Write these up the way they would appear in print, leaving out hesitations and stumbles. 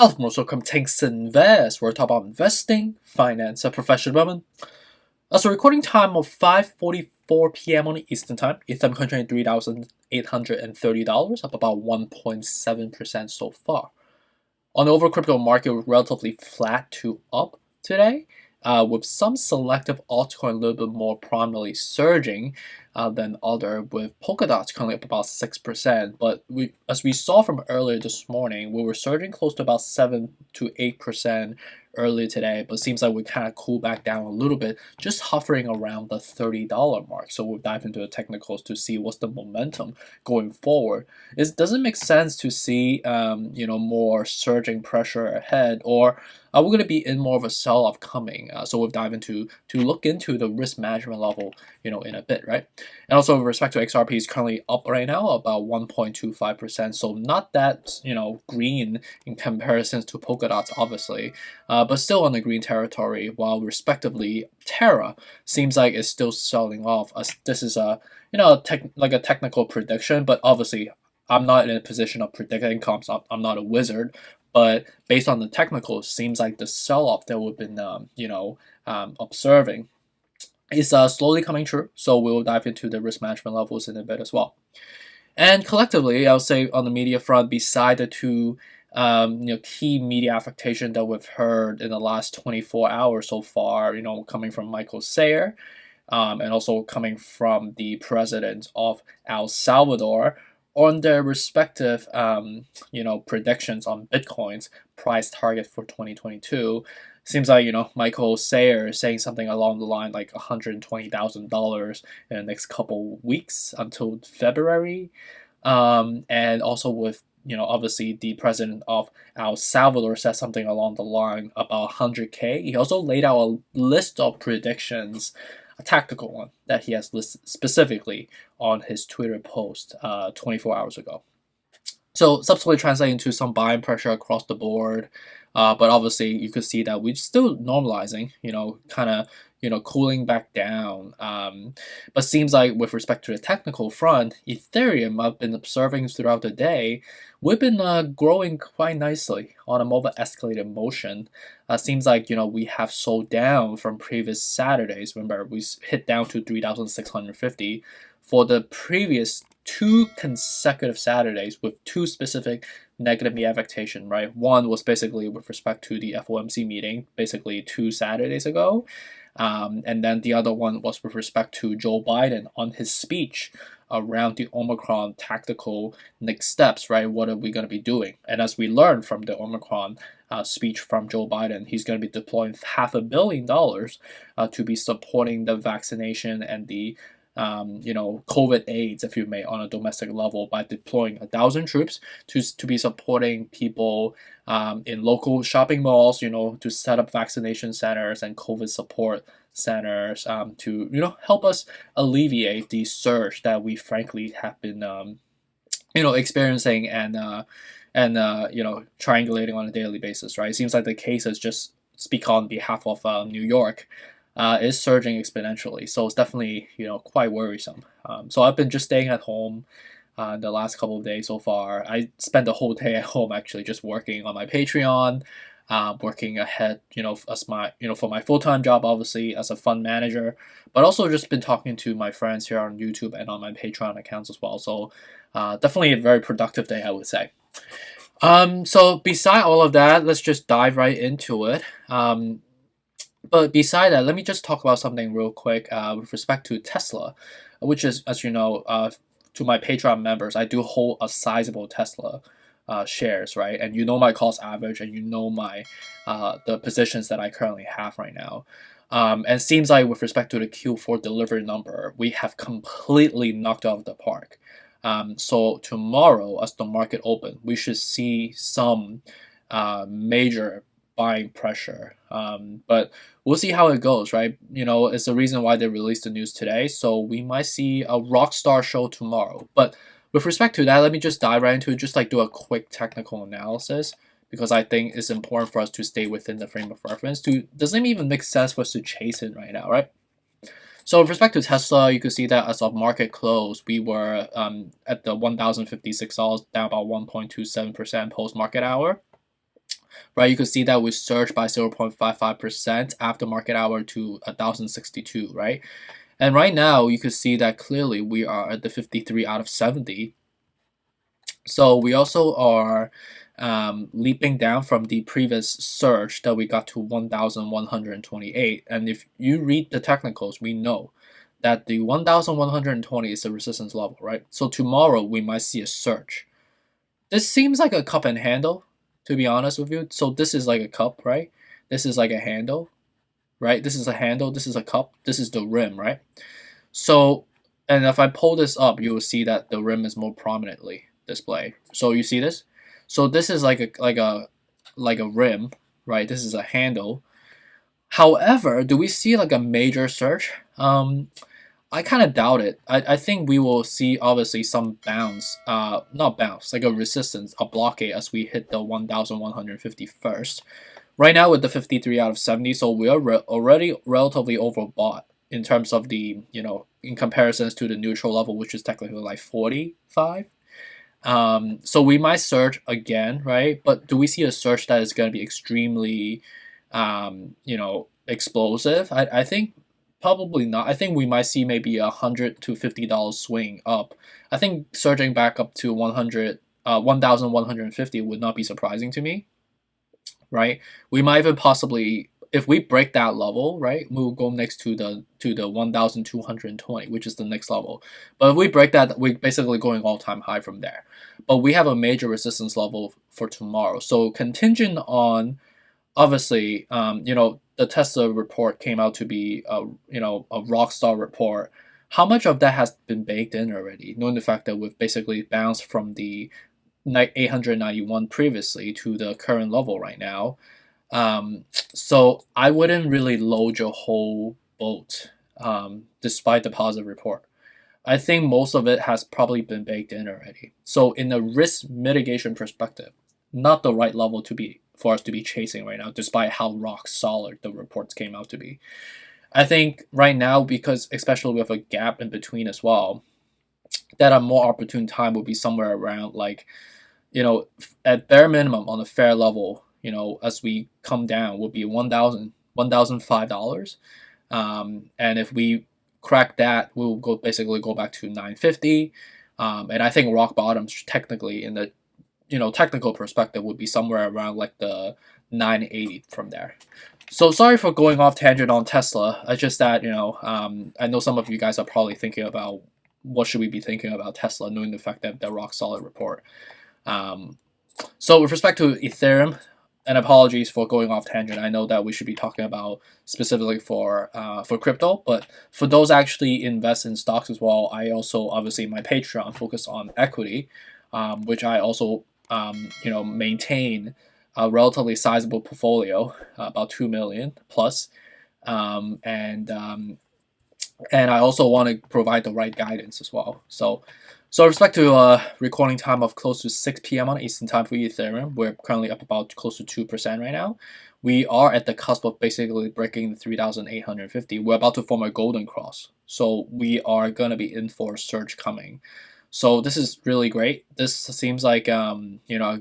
Most welcome to Invest, where we talk about investing, finance, and professional development. As a recording time of 5:44 p.m. on the Eastern Time, Ethereum currently $3,830, up about 1.7% so far. On the overall crypto market, we're relatively flat to up today, with some selective altcoin a little bit more prominently surging than other, with polkadot currently up about 6%. But as we saw from earlier this morning, we were surging close to about 7 to 8% earlier today, but it seems like we kind of cool back down a little bit, just hovering around the $30 mark. So we'll dive into the technicals to see what's the momentum going forward. Does it make sense to see more surging pressure ahead, or are we going to be in more of a sell-off coming? So we'll dive into to look into the risk management level, in a bit, right? And also with respect to XRP, is currently up right now about 1.25%. So not that green in comparison to Polkadot, obviously, but still on the green territory. While respectively, Terra seems like it's still selling off. This is a a technical prediction, but obviously I'm not in a position of predicting comps. I'm not a wizard, but based on the technicals, seems like the sell-off that we've been observing is slowly coming true. So we'll dive into the risk management levels in a bit as well. And collectively, I'll say on the media front, beside the two key media affectation that we've heard in the last 24 hours so far, coming from Michael Saylor, and also coming from the president of El Salvador, on their respective predictions on Bitcoin's price target for 2022. Seems like Michael Saylor is saying something along the line like $120,000 in the next couple weeks until February, and also with obviously the president of El Salvador said something along the line about 100K. He also laid out a list of predictions, a tactical one that he has listed specifically on his Twitter post 24 hours ago. So subsequently translating to some buying pressure across the board, but obviously you could see that we're still normalizing, kind of cooling back down. But seems like with respect to the technical front, Ethereum, I've been observing throughout the day, we've been growing quite nicely on a more escalated motion. Seems like we have sold down from previous Saturdays. Remember, we hit down to 3,650 for the previous 2 consecutive Saturdays with 2 specific negative media affectation, right? One was basically with respect to the FOMC meeting, basically 2 Saturdays ago. And then the other one was with respect to Joe Biden on his speech around the Omicron tactical next steps, right? What are we going to be doing? And as we learned from the Omicron speech from Joe Biden, he's going to be deploying $500 million to be supporting the vaccination and the COVID AIDS, if you may, on a domestic level by deploying 1,000 troops to be supporting people in local shopping malls, to set up vaccination centers and COVID support centers to help us alleviate the surge that we frankly have been experiencing and triangulating on a daily basis, right? It seems like the cases, just speak on behalf of New York, is surging exponentially. So it's definitely quite worrisome. So I've been just staying at home the last couple of days so far. I spent the whole day at home actually just working on my Patreon, working ahead as my for my full-time job, obviously as a fund manager, but also just been talking to my friends here on YouTube and on my Patreon accounts as well. So definitely a very productive day, I would say. So beside all of that, let's just dive right into it. But beside that, let me just talk about something real quick with respect to Tesla, which is, as you know, to my Patreon members, I do hold a sizable Tesla shares, right? And my cost average, and my the positions that I currently have right now. And it seems like with respect to the Q4 delivery number, we have completely knocked out of the park. So tomorrow, as the market open, we should see some major buying pressure, but we'll see how it goes, right? It's the reason why they released the news today, so we might see a rock star show tomorrow. But with respect to that, let me just dive right into it, just like do a quick technical analysis, because I think it's important for us to stay within the frame of reference. Doesn't even make sense for us to chase it right now, right? So with respect to Tesla, you can see that as of market close, we were at the $1,056, down about 1.27% post market hour. right? You could see that we surged by 0.55% after market hour to 1,062, right? And right now, you could see that clearly we are at the 53 out of 70. So we also are leaping down from the previous surge that we got to 1,128. And if you read the technicals, we know that the 1,120 is the resistance level, right? So tomorrow we might see a surge. This seems like a cup and handle, to be honest with you. So this is like a cup, right? This is like a handle, right? This is a handle, this is a cup, this is the rim, right? So, and if I pull this up, you will see that the rim is more prominently displayed. So you see this? So this is like a rim, right? This is a handle. However, do we see like a major surge? I kind of doubt it. I think we will see obviously some bounce, not bounce, like a resistance, a blockade as we hit the 1,150 first. Right now with the 53 out of 70, so we are already relatively overbought in terms of the, in comparisons to the neutral level, which is technically like 45. So we might surge again, right? But do we see a surge that is going to be extremely, explosive? I think probably not. I think we might see maybe $100 to $50 swing up. I think surging back up to 1,150 would not be surprising to me, right? We might even possibly, if we break that level, right, we'll go next to the 1,220, which is the next level. But if we break that, we're basically going all-time high from there. But we have a major resistance level for tomorrow. So contingent on, obviously, the Tesla report came out to be a rock star report. How much of that has been baked in already, knowing the fact that we've basically bounced from the 891 previously to the current level right now? So I wouldn't really load your whole boat, despite the positive report. I think most of it has probably been baked in already. So in a risk mitigation perspective, not the right level for us to be chasing right now, despite how rock solid the reports came out to be. I think right now, because especially with a gap in between as well, that a more opportune time would be somewhere around at bare minimum on a fair level, as we come down, will be $1,005. And if we crack that, we'll basically go back to 950. And I think rock bottoms technically in the technical perspective would be somewhere around like the 980 from there. So sorry for going off tangent on Tesla. It's just that I know some of you guys are probably thinking about what should we be thinking about Tesla, knowing the fact that the rock solid report. So with respect to Ethereum, and apologies for going off tangent. I know that we should be talking about specifically for crypto, but for those actually invest in stocks as well, I also obviously my Patreon focus on equity, which I also maintain a relatively sizable portfolio, about 2 million plus, and I also want to provide the right guidance as well. So with respect to recording time of close to 6 p.m. on Eastern time for Ethereum, we're currently up about close to 2% right now. We are at the cusp of basically breaking the 3,850. We're about to form a golden cross. So we are going to be in for a surge coming. So this is really great. This seems like a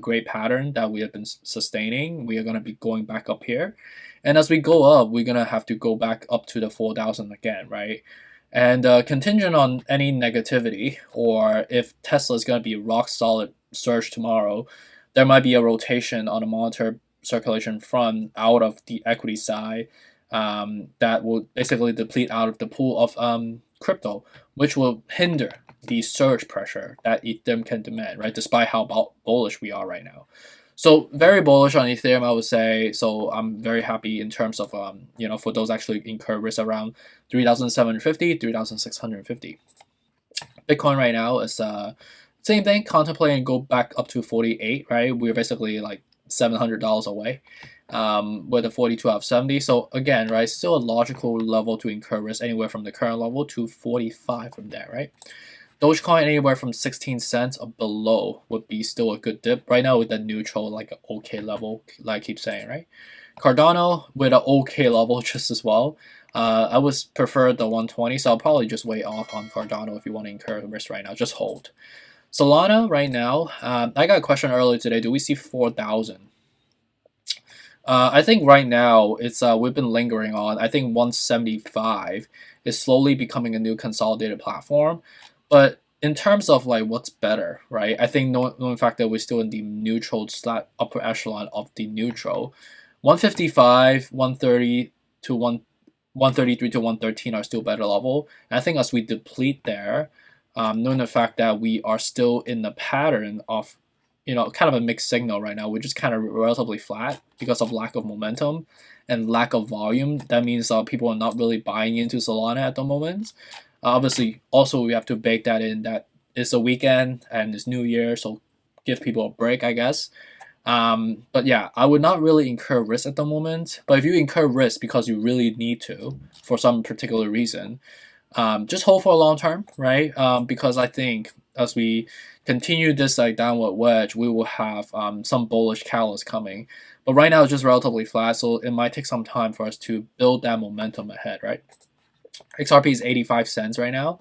great pattern that we have been sustaining. We are going to be going back up here. And as we go up, we're going to have to go back up to the 4,000 again, right? And contingent on any negativity, or if Tesla is going to be a rock solid surge tomorrow, there might be a rotation on the monetary circulation front out of the equity side that will basically deplete out of the pool of crypto, which will hinder the surge pressure that Ethereum can demand, right? Despite how bullish we are right now. So very bullish on Ethereum, I would say. So I'm very happy in terms of for those actually incur risk around 3,750, 3,650. Bitcoin right now is same thing, contemplating go back up to 48, right? We're basically like $700 away with a 42 out of 70. So again, right, still a logical level to incur risk anywhere from the current level to 45 from there, right? Dogecoin anywhere from 16 cents or below would be still a good dip. Right now with the neutral, like an okay level, like I keep saying, right? Cardano with an okay level just as well. I would prefer the 120, so I'll probably just wait off on Cardano if you want to incur risk right now. Just hold. Solana right now, I got a question earlier today. Do we see 4,000? I think right now it's we've been lingering on. I think 175 is slowly becoming a new consolidated platform, but in terms of like what's better, right? I think knowing the fact that we're still in the neutral slash upper echelon of the neutral, 155, 130 to 133 to 113 are still better level. And I think as we deplete there, knowing the fact that we are still in the pattern of kind of a mixed signal right now. We're just kind of relatively flat because of lack of momentum and lack of volume. That means people are not really buying into Solana at the moment. Obviously, also we have to bake that in that it's a weekend and it's New Year, so give people a break, I guess. But yeah, I would not really incur risk at the moment. But if you incur risk because you really need to for some particular reason, just hold for a long term, right? Because I think as we continue this like downward wedge, we will have some bullish catalyst coming. But right now it's just relatively flat, so it might take some time for us to build that momentum ahead, right? XRP is 85 cents right now.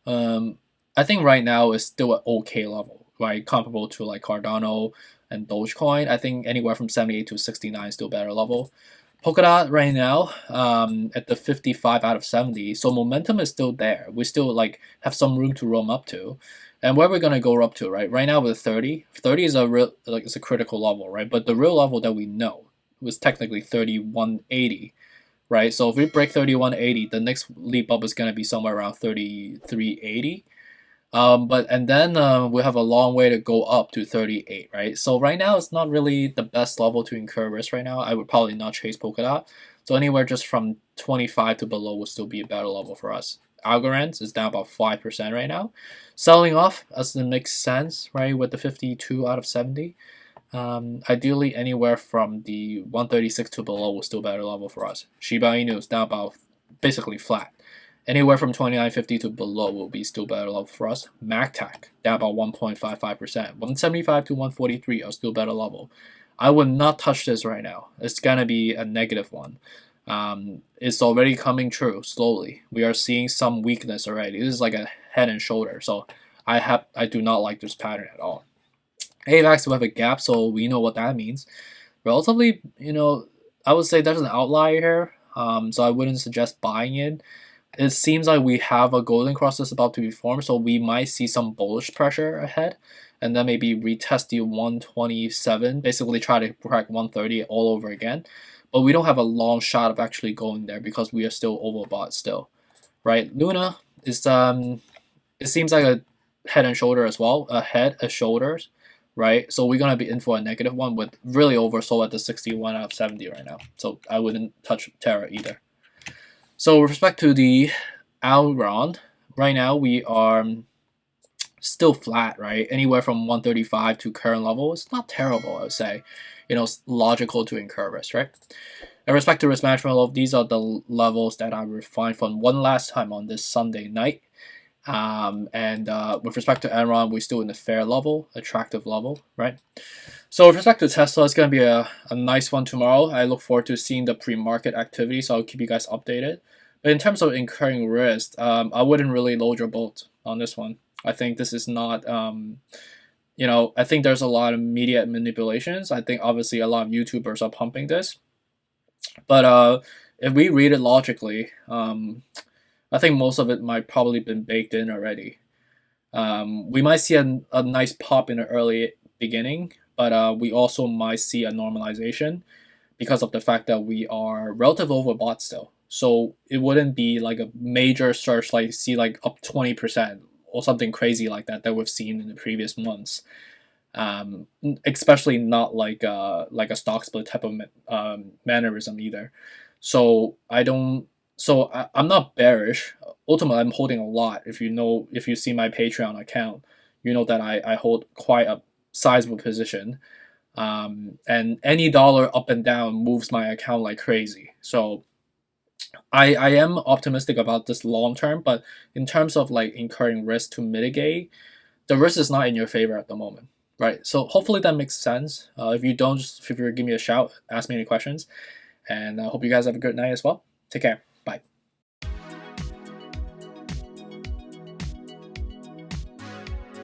I think right now is still an okay level, right? Comparable to like Cardano and Dogecoin. I think anywhere from 78 to 69 is still better level. Polkadot right now at the 55 out of 70, so momentum is still there. We still like have some room to roam up to, and where we're gonna go up to, right now with 30 is a real like it's a critical level, right? But the real level that we know was technically 3180, right? So if we break 3180, the next leap up is gonna be somewhere around 3380. And then we have a long way to go up to 38, right? So right now it's not really the best level to incur risk right now. I would probably not chase Polkadot. So anywhere just from 25 to below would still be a better level for us. ALGORAND is down about 5% right now. Selling off as it makes sense, right? With the 52 out of 70. Ideally anywhere from the 136 to below was still better level for us. Shiba Inu is down about basically flat. Anywhere from 29.50 to below will be still better level for us. MACTAC down about 1.55%. 175 to 143 are still better level. I would not touch this right now. It's gonna be a negative one. It's already coming true slowly. We are seeing some weakness already. This is like a head and shoulder. So I do not like this pattern at all. AVAX will have a gap, so we know what that means. Relatively, I would say there's an outlier here. So I wouldn't suggest buying it. It seems like we have a golden cross that's about to be formed, so we might see some bullish pressure ahead, and then maybe retest the 127, basically try to crack 130 all over again. But we don't have a long shot of actually going there because we are still overbought still, right? Luna is it seems like a head and shoulder as well, a head, a shoulders, right? So we're gonna be in for a negative one with really oversold at the 61 out of 70 right now. So I wouldn't touch Terra either. So with respect to the elrond, right now we are still flat, right? Anywhere from 135 to current level. It's not terrible, I would say. It's logical to incur risk, right? In respect to risk management level, these are the levels that I refined from one last time on this Sunday night. With respect to Enron, we're still in the fair level, attractive level, right? So with respect to Tesla, it's going to be a nice one tomorrow. I look forward to seeing the pre-market activity, so I'll keep you guys updated. But in terms of incurring risk, I wouldn't really load your boat on this one. I think this is not, I think there's a lot of media manipulations. I think obviously a lot of YouTubers are pumping this. But if we read it logically, I think most of it might probably been baked in already. We might see a nice pop in the early beginning, but we also might see a normalization because of the fact that we are relatively overbought still. So it wouldn't be like a major surge, like see like up 20% or something crazy like that we've seen in the previous months. Especially not like a stock split type of mannerism either. So I'm not bearish. Ultimately, I'm holding a lot. If you see my Patreon account, you know that I hold quite a sizable position. And any dollar up and down moves my account like crazy. So I am optimistic about this long term, but in terms of like incurring risk to mitigate, the risk is not in your favor at the moment, right? So hopefully that makes sense. If you don't, just feel free to give me a shout, ask me any questions, and I hope you guys have a good night as well. Take care.